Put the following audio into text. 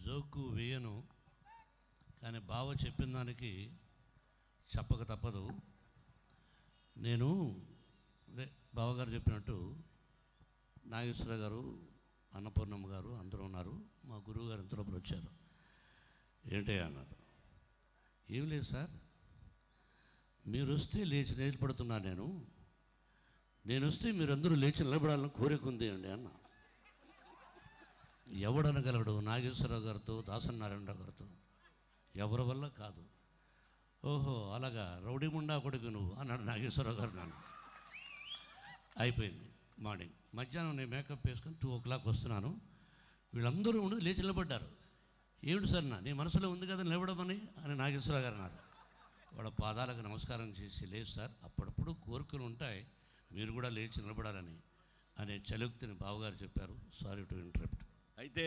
Joke వేయను, కానీ బావ చెప్పిన దానికి చెప్పక తప్పదు. నేను అదే బావగారు చెప్పినట్టు నాగేశ్వర గారు, అన్నపూర్ణమ్మ గారు అందరూ ఉన్నారు. మా గురువు గారు ఇంతలోపల వచ్చారు. ఏంటి అన్నారు. ఏం లేదు సార్, మీరు వస్తే లేచి నిలబడుతున్నాను. నేను వస్తే మీరందరూ లేచి నిలబడాలని కోరిక ఉంది అండి అన్న. ఎవడనగలడు? నాగేశ్వరరావు గారితో, దాసనారాయణరావు గారితో. ఎవరి వల్ల కాదు. ఓహో అలాగా, రౌడీ ముండా కొడుకు నువ్వు అన్నాడు నాగేశ్వరరావు గారు. నన్ను అయిపోయింది. మార్నింగ్ మధ్యాహ్నం నేను మేకప్ వేసుకొని 2 o'clock వస్తున్నాను. వీళ్ళందరూ ఉండి లేచి నిలబడ్డారు. ఏమిటి సార్ నీ మనసులో ఉంది కదా నిలబడమని అని నాగేశ్వరరావు గారు అన్నారు. వాళ్ళ పాదాలకు నమస్కారం చేసి, లేదు సార్, అప్పుడప్పుడు కోరికలు ఉంటాయి, మీరు కూడా లేచి నిలబడాలని అనే చలోక్తిని బావగారు చెప్పారు. Sorry to interrupt. అయితే